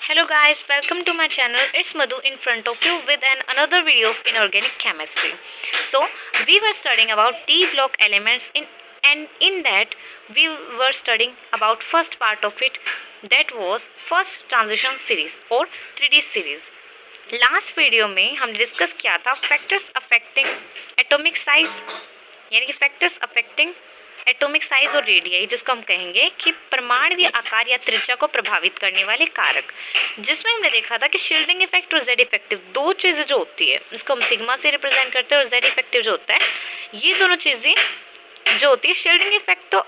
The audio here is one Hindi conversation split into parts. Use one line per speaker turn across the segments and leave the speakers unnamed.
Hello guys, welcome to my channel. It's Madhu in front of you with another video of inorganic chemistry. So we were studying about D block elements and in that we were studying about first part of it, that was first transition series और 3D series. लास्ट वीडियो में हमने डिस्कस किया था फैक्टर्स अफेक्टिंग एटॉमिक साइज, यानी कि फैक्टर्स अफेक्टिंग एटॉमिक साइज और रेडियाई, जिसको हम कहेंगे कि परमाणु आकार या त्रिज्या को प्रभावित करने वाले कारक, जिसमें हमने देखा था कि शील्डिंग इफेक्ट और जेड इफेक्टिव दो चीज़ें जो होती है, इसको हम सिग्मा से रिप्रेजेंट करते हैं और जेड इफेक्टिव जो होता है, ये दोनों चीज़ें जो होती है, शील्डिंग इफेक्ट तो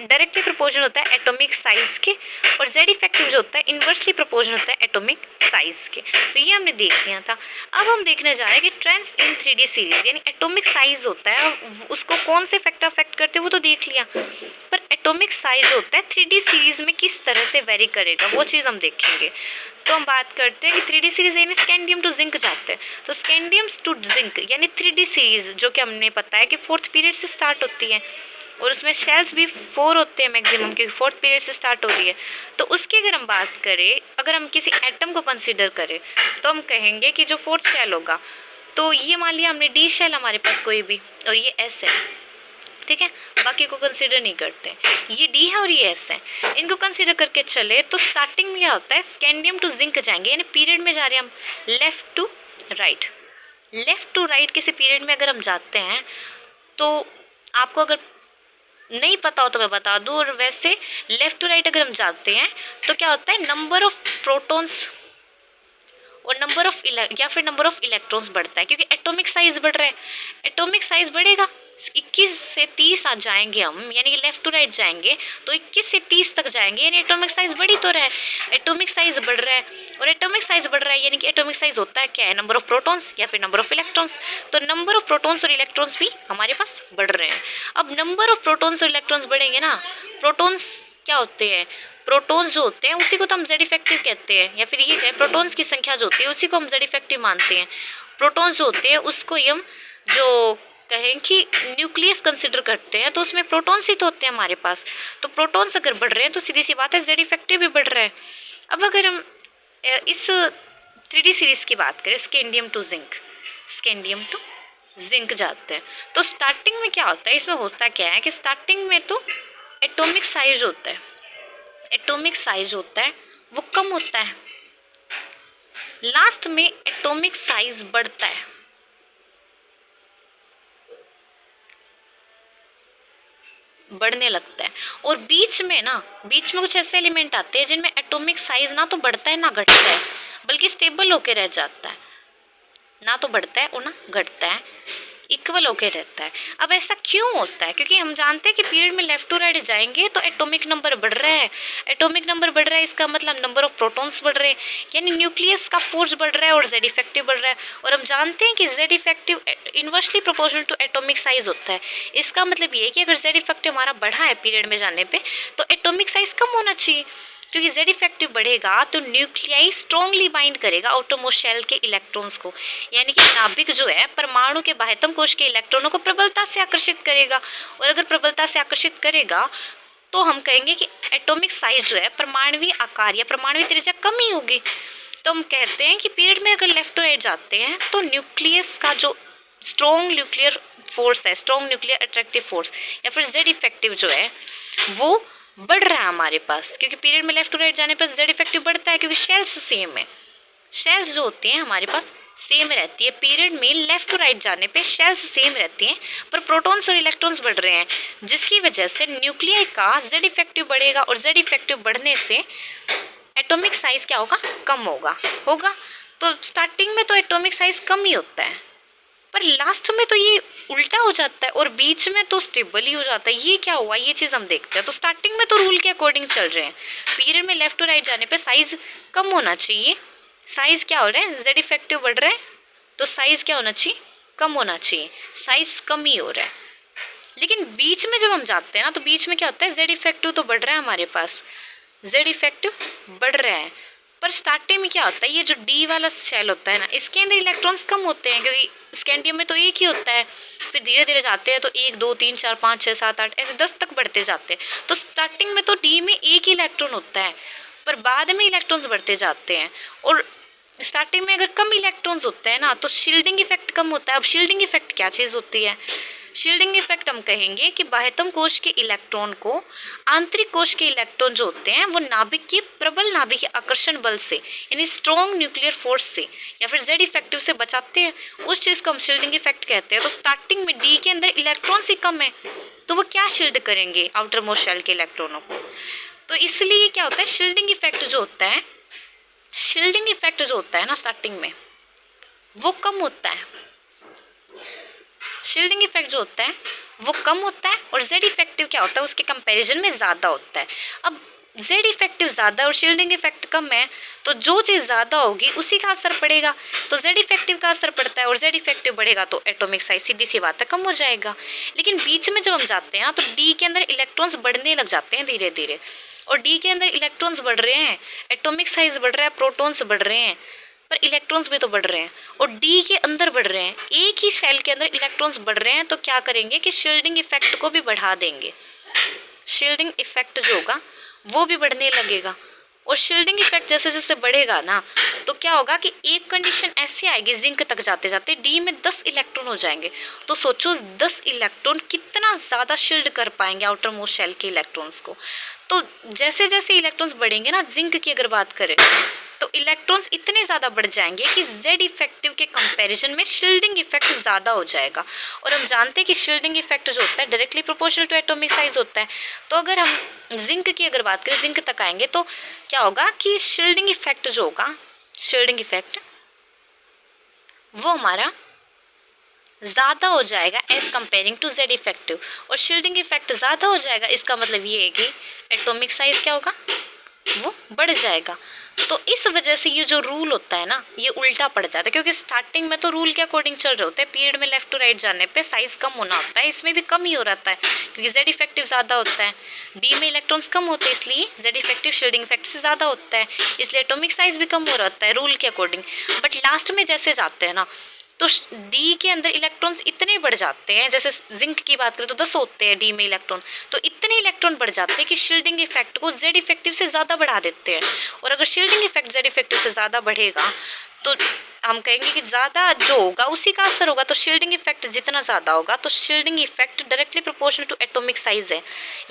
डायरेक्टली प्रोपोर्शनल होता है एटॉमिक साइज के और जेड इफेक्टिव जो होता है इन्वर्सली प्रोपोर्शनल होता है एटॉमिक साइज के। तो ये हमने देख लिया था। अब हम देखने जा रहे हैं कि ट्रेंड्स इन 3D सीरीज, यानी एटॉमिक साइज होता है उसको कौन से फैक्टर अफेक्ट करते हैं वो तो देख लिया, पर एटॉमिक साइज होता है 3D सीरीज में किस तरह से वेरी करेगा वो चीज़ हम देखेंगे। तो हम बात करते हैं कि 3D सीरीज यानी स्कैंडियम टू जिंक जाते हैं, तो स्कैंडियम टू जिंक यानी 3D सीरीज जो कि हमने पता है कि 4th पीरियड से स्टार्ट होती है और उसमें शेल्स भी 4 होते हैं मैक्सिमम, क्योंकि 4th पीरियड से स्टार्ट हो रही है। तो उसकी अगर हम बात करें, अगर हम किसी एटम को कंसीडर करें तो हम कहेंगे कि जो 4th शेल होगा, तो ये मान लिया हमने डी शेल हमारे पास कोई भी और ये एस है, ठीक है, बाकी को कंसीडर नहीं करते, ये डी है और ये एस है, इनको कंसीडर करके चले तो स्टार्टिंग में क्या होता है, स्कैंडियम टू जिंक जाएंगे, यानी पीरियड में जा रहे हैं हम लेफ़्ट टू राइट किसी पीरियड में अगर हम जाते हैं, तो आपको अगर नहीं पता हो तो मैं बता दूं, और वैसे लेफ़्ट टू राइट अगर हम जाते हैं तो क्या होता है, नंबर ऑफ प्रोटॉन्स और नंबर ऑफ या फिर नंबर ऑफ इलेक्ट्रॉन्स बढ़ता है, क्योंकि एटॉमिक साइज बढ़ रहा है, एटॉमिक साइज बढ़ेगा, 21 से 30 आ जाएंगे हम, यानी कि लेफ़्ट टू राइट जाएंगे तो 21 से 30 तक जाएंगे, यानी एटॉमिक साइज बढ़ ही तो रहा है, एटॉमिक साइज बढ़ रहा है और एटॉमिक साइज बढ़ रहा है, यानी कि एटॉमिक साइज होता है क्या है, नंबर ऑफ प्रोटॉन्स या फिर नंबर ऑफ इलेक्ट्रॉन्स। तो नंबर ऑफ प्रोटॉन्स और इलेक्ट्रॉन्स भी हमारे पास बढ़ रहे हैं। अब नंबर ऑफ प्रोटॉन्स और इलेक्ट्रॉन्स बढ़ेंगे ना, प्रोटॉन्स क्या होते हैं, प्रोटॉन्स जो होते हैं उसी को तो हम जेड इफेक्टिव कहते हैं, या फिर ये है प्रोटॉन्स की संख्या जो होती है उसी को हम जेड इफेक्टिव मानते हैं। प्रोटॉन्स जो होते हैं उसको हम जो कहें कि न्यूक्लियस कंसिडर करते हैं, तो उसमें प्रोटॉन्स ही तो होते हैं हमारे पास, तो प्रोटॉन्स अगर बढ़ रहे हैं तो सीधी सी बात है जेड इफेक्टिव भी बढ़ रहा है। अब अगर हम इस 3D सीरीज की बात करें, स्कैंडियम टू जिंक जाते हैं, तो स्टार्टिंग में क्या होता है, इसमें होता क्या है कि स्टार्टिंग में तो एटॉमिक साइज होता है वो कम होता है, लास्ट में एटॉमिक साइज बढ़ता है, बढ़ने लगता है, और बीच में कुछ ऐसे एलिमेंट आते हैं जिनमें एटॉमिक साइज ना तो बढ़ता है ना घटता है, बल्कि स्टेबल होके रह जाता है, ना तो बढ़ता है और ना घटता है, इक्वल होके रहता है। अब ऐसा क्यों होता है, क्योंकि हम जानते हैं कि पीरियड में लेफ्ट टू राइट जाएंगे तो एटॉमिक नंबर बढ़ रहा है, इसका मतलब नंबर ऑफ प्रोटॉन्स बढ़ रहे हैं, यानी न्यूक्लियस का फोर्स बढ़ रहा है और जेड इफेक्टिव बढ़ रहा है, और हम जानते हैं कि Z effective inversely proportional to atomic size होता है। इसका मतलब ये है कि अगर जेड इफेक्टिव हमारा बढ़ा है पीरियड में जाने पर, तो एटॉमिक साइज कम होना चाहिए, क्योंकि जेड इफेक्टिव बढ़ेगा तो न्यूक्लियाई स्ट्रॉन्गली बाइंड करेगा आउटरमोस्ट शेल के इलेक्ट्रॉन्स को, यानी कि नाभिक जो है परमाणु के बाह्यतम कोश के इलेक्ट्रॉनों को प्रबलता से आकर्षित करेगा, और अगर प्रबलता से आकर्षित करेगा तो हम कहेंगे कि एटॉमिक साइज जो है, परमाणुवीय आकार या परमाणुवीय त्रिज्या कम ही होगी। तो हम कहते हैं कि पीरियड में अगर लेफ्ट टू राइट जाते हैं तो न्यूक्लियस का जो स्ट्रॉन्ग न्यूक्लियर फोर्स है, स्ट्रॉन्ग न्यूक्लियर अट्रैक्टिव फोर्स या फिर जेड इफेक्टिव जो है वो बढ़ रहा है हमारे पास, क्योंकि पीरियड में लेफ्ट टू राइट जाने पर जेड इफेक्टिव बढ़ता है, क्योंकि शेल्स सेम है, शेल्स जो होती हैं हमारे पास सेम रहती है, पीरियड में लेफ्ट टू राइट जाने पे शेल्स सेम रहती हैं, पर प्रोटॉन्स और इलेक्ट्रॉन्स बढ़ रहे हैं, जिसकी वजह से न्यूक्लियाई का जेड इफेक्टिव बढ़ेगा, और जेड इफेक्टिव बढ़ने से एटॉमिक साइज क्या होगा, कम होगा। तो स्टार्टिंग में तो एटॉमिक साइज कम ही होता है, पर लास्ट में तो ये उल्टा हो जाता है और बीच में तो स्टेबल ही हो जाता है। ये क्या हुआ, ये चीज़ हम देखते हैं। तो स्टार्टिंग में तो रूल के अकॉर्डिंग चल रहे हैं, पीरियड में लेफ्ट टू राइट जाने पे साइज कम होना चाहिए, साइज क्या हो रहा है, जेड इफेक्टिव बढ़ रहा है तो साइज क्या होना चाहिए, कम होना चाहिए, साइज कम ही हो रहा है। लेकिन बीच में जब हम जाते हैं ना, तो बीच में क्या होता है, जेड इफेक्टिव तो बढ़ रहा है हमारे पास, जेड इफेक्टिव बढ़ रहा है, पर स्टार्टिंग में क्या होता है, ये जो डी वाला शेल होता है ना, इसके अंदर इलेक्ट्रॉन्स कम होते हैं, क्योंकि स्कैंडियम में तो एक ही होता है, फिर धीरे धीरे जाते हैं तो 1 2 3 4 5 6 7 8 ऐसे 10 तक बढ़ते जाते हैं। तो स्टार्टिंग में तो डी में एक ही इलेक्ट्रॉन होता है, पर बाद में इलेक्ट्रॉन्स बढ़ते जाते हैं। और स्टार्टिंग में अगर कम इलेक्ट्रॉन्स होते हैं ना तो शील्डिंग इफेक्ट कम होता है। अब शील्डिंग इफेक्ट क्या चीज़ होती है? शील्डिंग इफेक्ट हम कहेंगे कि बाह्यतम कोश के इलेक्ट्रॉन को आंतरिक कोश के इलेक्ट्रॉन जो होते हैं वो नाभिक के प्रबल नाभिक आकर्षण बल से यानी स्ट्रॉन्ग न्यूक्लियर फोर्स से या फिर जेड इफेक्टिव से बचाते हैं। उस चीज़ को हम शील्डिंग इफेक्ट कहते हैं। तो स्टार्टिंग में डी के अंदर इलेक्ट्रॉन ही कम है तो वो क्या शील्ड करेंगे? आउटर मोस्ट शेल के इलेक्ट्रॉनों को। तो इसलिए क्या होता है, शील्डिंग इफेक्ट जो होता है, शील्डिंग इफेक्ट जो होता है ना स्टार्टिंग में वो कम होता है। शील्डिंग इफेक्ट जो होता है वो कम होता है और जेड इफेक्टिव क्या होता है उसके कंपैरिजन में ज़्यादा होता है। अब जेड इफेक्टिव ज़्यादा और शील्डिंग इफेक्ट कम है तो जो चीज़ ज़्यादा होगी उसी का असर पड़ेगा। तो जेड इफेक्टिव का असर पड़ता है और जेड इफेक्टिव बढ़ेगा तो एटॉमिक साइज सीधी सी बात है कम हो जाएगा। लेकिन बीच में जब हम जाते हैं तो डी के अंदर इलेक्ट्रॉन्स बढ़ने लग जाते हैं धीरे धीरे, और डी के अंदर इलेक्ट्रॉन्स बढ़ रहे हैं, एटॉमिक साइज बढ़ रहा है, प्रोटॉन्स बढ़ रहे हैं, पर इलेक्ट्रॉन्स भी तो बढ़ रहे हैं और डी के अंदर बढ़ रहे हैं। एक ही शेल के अंदर इलेक्ट्रॉन्स बढ़ रहे हैं तो क्या करेंगे कि शील्डिंग इफेक्ट को भी बढ़ा देंगे। शील्डिंग इफेक्ट जो होगा वो भी बढ़ने लगेगा और शील्डिंग इफेक्ट जैसे जैसे बढ़ेगा ना तो क्या होगा कि एक कंडीशन ऐसी आएगी जिंक तक जाते जाते डी में 10 इलेक्ट्रॉन हो जाएंगे। तो सोचो 10 इलेक्ट्रॉन कितना ज़्यादा शील्ड कर पाएंगे आउटर मोस्ट शेल के इलेक्ट्रॉन्स को। तो जैसे जैसे इलेक्ट्रॉन्स बढ़ेंगे ना, जिंक की अगर बात करें तो इलेक्ट्रॉन्स इतने ज़्यादा बढ़ जाएंगे कि जेड इफेक्टिव के कंपैरिजन में शील्डिंग इफेक्ट ज़्यादा हो जाएगा। और हम जानते हैं कि शील्डिंग इफेक्ट जो होता है directly proportional to atomic size होता है। तो अगर हम जिंक की अगर बात करें, जिंक तक आएंगे तो क्या होगा कि शील्डिंग इफेक्ट जो होगा, शील्डिंग इफेक्ट वो हमारा ज़्यादा हो जाएगा as comparing to Z effective. और शील्डिंग इफेक्ट ज़्यादा हो जाएगा इसका मतलब ये है कि एटॉमिक साइज क्या होगा, वो बढ़ जाएगा। तो इस वजह से ये जो रूल होता है ना ये उल्टा पड़ जाता है, क्योंकि स्टार्टिंग में तो रूल के अकॉर्डिंग चल रहे होते हैं, पीरियड में लेफ्ट टू राइट जाने पे साइज कम होना होता है, इसमें भी कम ही हो रहता है क्योंकि जेड इफेक्टिव ज़्यादा होता है, डी में इलेक्ट्रॉन्स कम होते हैं इसलिए जेड इफेक्टिव शील्डिंग इफेक्ट से ज़्यादा होता है, इसलिए एटॉमिक साइज भी कम हो रहता है रूल के अकॉर्डिंग। बट लास्ट में जैसे जाते हैं ना तो डी के अंदर इलेक्ट्रॉन्स इतने बढ़ जाते हैं, जैसे जिंक की बात करें तो 10 होते हैं डी में इलेक्ट्रॉन, तो इतने इलेक्ट्रॉन बढ़ जाते हैं कि शील्डिंग इफेक्ट को जेड इफेक्टिव से ज़्यादा बढ़ा देते हैं। और अगर शील्डिंग इफेक्ट जेड इफेक्टिव से ज़्यादा बढ़ेगा तो हम कहेंगे कि ज़्यादा जो होगा उसी का असर होगा। तो शील्डिंग इफेक्ट जितना ज़्यादा होगा तो shielding effect directly proportional to atomic size है,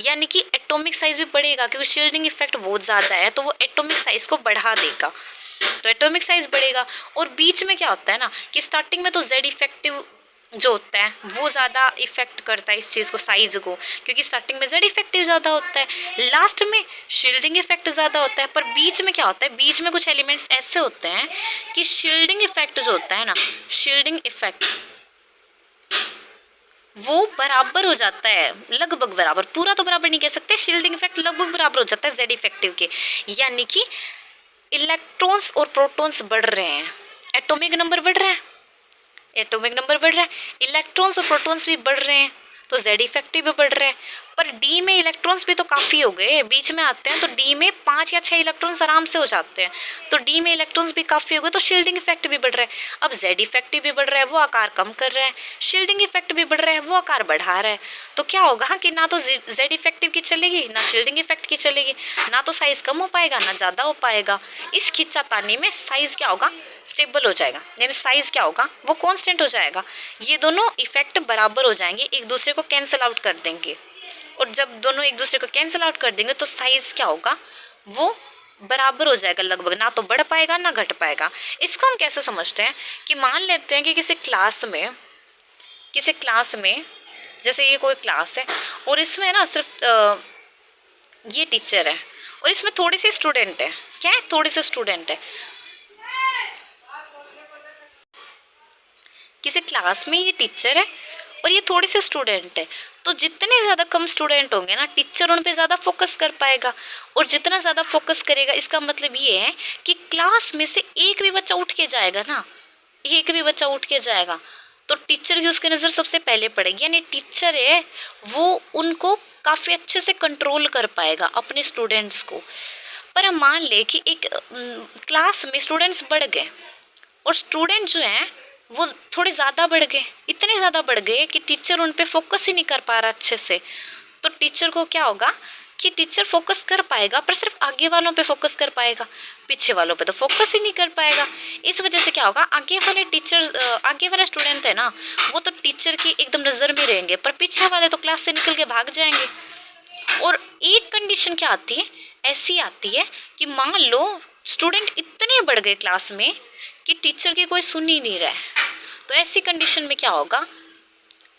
यानी कि एटॉमिक साइज भी बढ़ेगा क्योंकि शील्डिंग इफेक्ट बहुत ज़्यादा है तो वो एटॉमिक साइज को बढ़ा देगा, तो एटॉमिक साइज बढ़ेगा। और बीच में क्या होता है ना कि स्टार्टिंग में तो जेड इफेक्टिव जो होता है वो ज़्यादा इफेक्ट करता है इस चीज़ को, साइज को, क्योंकि स्टार्टिंग में जेड इफेक्टिव ज़्यादा होता है, लास्ट में शील्डिंग इफेक्ट ज़्यादा होता है। पर बीच में क्या होता है, बीच में कुछ एलिमेंट्स ऐसे होते हैं कि शील्डिंग इफेक्ट जो होता है ना, शील्डिंग इफेक्ट वो बराबर हो जाता है, लगभग बराबर, पूरा तो बराबर नहीं कह सकते, शील्डिंग इफेक्ट लगभग बराबर हो जाता है जेड इफेक्टिव के, यानी कि इलेक्ट्रॉन्स और प्रोटॉन्स बढ़ रहे हैं, एटॉमिक नंबर बढ़ रहा है, एटॉमिक नंबर बढ़ रहा है, इलेक्ट्रॉन्स और प्रोटॉन्स भी बढ़ रहे हैं तो जेड इफेक्टिव भी बढ़ रहे हैं। पर डी में इलेक्ट्रॉन्स भी तो काफ़ी हो गए, बीच में आते हैं तो डी में 5 या 6 इलेक्ट्रॉन्स आराम से हो जाते हैं, तो डी में इलेक्ट्रॉन्स भी काफ़ी हो गए तो शील्डिंग इफेक्ट भी बढ़ रहा है। अब जेड इफेक्टिव भी बढ़ रहा है, वो आकार कम कर रहा है, शील्डिंग इफेक्ट भी बढ़ रहा है, वो आकार बढ़ा रहा है, तो क्या होगा कि ना तो जेड इफेक्टिव की चलेगी ना शील्डिंग इफेक्ट की चलेगी, ना तो साइज कम हो पाएगा ना ज़्यादा हो पाएगा। इस खिंचातानी में साइज क्या होगा, स्टेबल हो जाएगा, यानी साइज क्या होगा वो कांस्टेंट हो जाएगा, ये दोनों इफेक्ट बराबर हो जाएंगे, एक दूसरे को कैंसिल आउट कर देंगे, और जब दोनों एक दूसरे को कैंसिल आउट कर देंगे तो साइज क्या होगा वो बराबर हो जाएगा लगभग, ना तो बढ़ पाएगा ना घट पाएगा। इसको हम कैसे समझते हैं कि मान लेते हैं कि किसी क्लास में जैसे ये कोई क्लास है और इसमें ना सिर्फ ये टीचर है और इसमें थोड़े से स्टूडेंट है, क्या है, थोड़े से स्टूडेंट है, किसी क्लास में ये टीचर है और ये थोड़े से स्टूडेंट है, तो जितने ज़्यादा कम स्टूडेंट होंगे ना टीचर उन पे ज़्यादा फोकस कर पाएगा, और जितना ज़्यादा फोकस करेगा इसका मतलब ये है कि क्लास में से एक भी बच्चा उठ के जाएगा ना, एक भी बच्चा उठ के जाएगा तो टीचर की उसकी नज़र सबसे पहले पड़ेगी, यानी टीचर है वो उनको काफ़ी अच्छे से कंट्रोल कर पाएगा अपने स्टूडेंट्स को। पर हम मान ले कि एक क्लास में स्टूडेंट्स बढ़ गए और स्टूडेंट जो हैं वो थोड़े ज़्यादा बढ़ गए, इतने ज़्यादा बढ़ गए कि टीचर उन पे फोकस ही नहीं कर पा रहा अच्छे से, तो टीचर को क्या होगा कि टीचर फोकस कर पाएगा पर सिर्फ आगे वालों पे फोकस कर पाएगा, पीछे वालों पे तो फोकस ही नहीं कर पाएगा। इस वजह से क्या होगा, आगे वाले टीचर आगे वाले स्टूडेंट है ना, वो तो टीचर की एकदम नज़र में रहेंगे, पर पीछे वाले तो क्लास से निकल के भाग जाएंगे। और एक कंडीशन क्या आती है, ऐसी आती है कि मान लो स्टूडेंट इतने बढ़ गए क्लास में कि टीचर की कोई सुन ही नहीं रहा है, तो ऐसी कंडीशन में क्या होगा,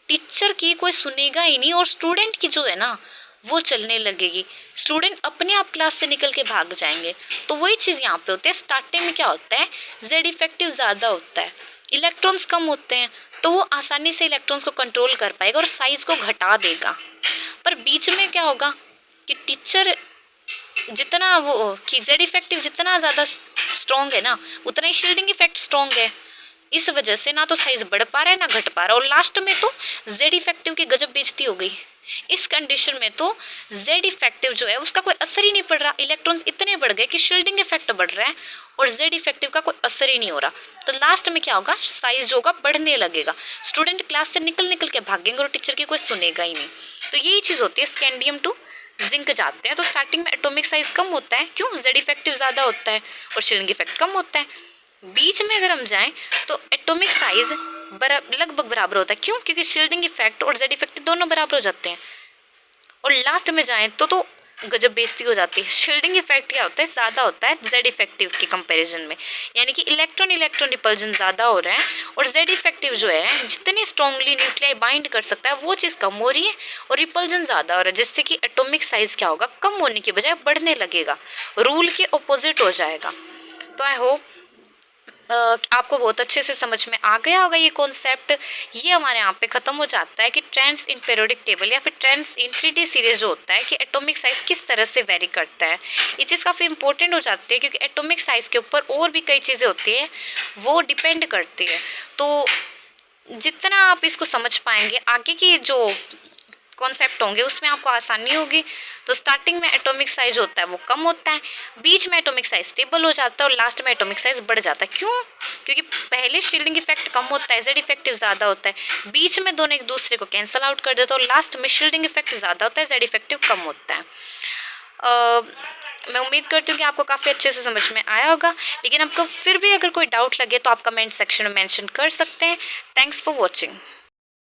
टीचर की कोई सुनेगा ही नहीं और स्टूडेंट की जो है ना वो चलने लगेगी, स्टूडेंट अपने आप क्लास से निकल के भाग जाएंगे। तो वही चीज़ यहाँ पे होती है, स्टार्टिंग में क्या होता है, जेड इफेक्टिव ज़्यादा होता है, इलेक्ट्रॉन्स कम होते हैं, तो वो आसानी से इलेक्ट्रॉन्स को कंट्रोल कर पाएगा और साइज को घटा देगा। पर बीच में क्या होगा कि टीचर जितना वो कि जेड इफेक्टिव जितना ज़्यादा स्ट्रॉन्ग है ना, उतना ही शील्डिंग इफेक्ट स्ट्रॉन्ग है। इस वजह से ना तो साइज बढ़ पा रहा है ना घट पा रहा है, और लास्ट में तो जेड इफेक्टिव की गजब बेइज्जती हो गई। इस कंडीशन में तो जेड इफेक्टिव जो है उसका कोई असर ही नहीं पड़ रहा, इलेक्ट्रॉन्स इतने बढ़ गए कि शील्डिंग इफेक्ट बढ़ रहा है और जेड इफेक्टिव का कोई असर ही नहीं हो रहा। तो लास्ट में क्या होगा, साइज जो होगा बढ़ने लगेगा, स्टूडेंट क्लास से निकल निकल के भागेंगे और टीचर की कोई सुनेगा ही नहीं। तो यही चीज़ होती है, स्कैंडियम टू जिंक जाते हैं तो स्टार्टिंग में एटॉमिक साइज कम होता है, क्यों, जेड इफेक्टिव ज़्यादा होता है और शील्डिंग इफेक्ट कम होता है। बीच में अगर हम जाएं तो एटॉमिक साइज लगभग बराबर होता है, क्यों, क्योंकि शील्डिंग इफेक्ट और जेड इफेक्ट दोनों बराबर हो जाते हैं। और लास्ट में जाएं तो गजब बेइज्जती हो जाती है, शील्डिंग इफेक्ट क्या होता है, ज़्यादा होता है जेड इफेक्टिव के कंपैरिजन में, यानी कि इलेक्ट्रॉन इलेक्ट्रॉन रिपल्जन ज़्यादा हो रहा है और जेड इफेक्टिव जो है जितने स्ट्रॉन्गली न्यूक्लियाई बाइंड कर सकता है वो चीज़ कम हो रही है और रिपल्जन ज़्यादा हो रहा है, जिससे कि एटॉमिक साइज क्या होगा, कम होने की बजाय बढ़ने लगेगा, रूल के ऑपोजिट हो जाएगा। तो आई होप आपको बहुत अच्छे से समझ में आ गया होगा ये कॉन्सेप्ट। ये हमारे यहाँ पे ख़त्म हो जाता है कि ट्रेंड्स इन पीरियोडिक टेबल या फिर ट्रेंड्स इन 3D सीरीज जो होता है कि एटॉमिक साइज किस तरह से वेरी करता है। ये चीज़ काफ़ी इंपॉर्टेंट हो जाती है क्योंकि एटॉमिक साइज के ऊपर और भी कई चीज़ें होती है वो डिपेंड करती है। तो जितना आप इसको समझ पाएंगे आगे की जो कॉन्सेप्ट होंगे उसमें आपको आसानी होगी। तो स्टार्टिंग में एटॉमिक साइज होता है वो कम होता है, बीच में एटॉमिक साइज स्टेबल हो जाता है और लास्ट में एटॉमिक साइज बढ़ जाता है। क्यों, क्योंकि पहले शील्डिंग इफेक्ट कम होता है, जेड इफेक्टिव ज़्यादा होता है, बीच में दोनों एक दूसरे को कैंसिल आउट कर देता है और लास्ट में शील्डिंग इफेक्ट ज़्यादा होता है, जेड इफेक्टिव कम होता है। मैं उम्मीद करती हूँ कि आपको काफ़ी अच्छे से समझ में आया होगा, लेकिन आपको फिर भी अगर कोई डाउट लगे तो आप कमेंट सेक्शन में मेंशन कर सकते हैं। Thanks for watching.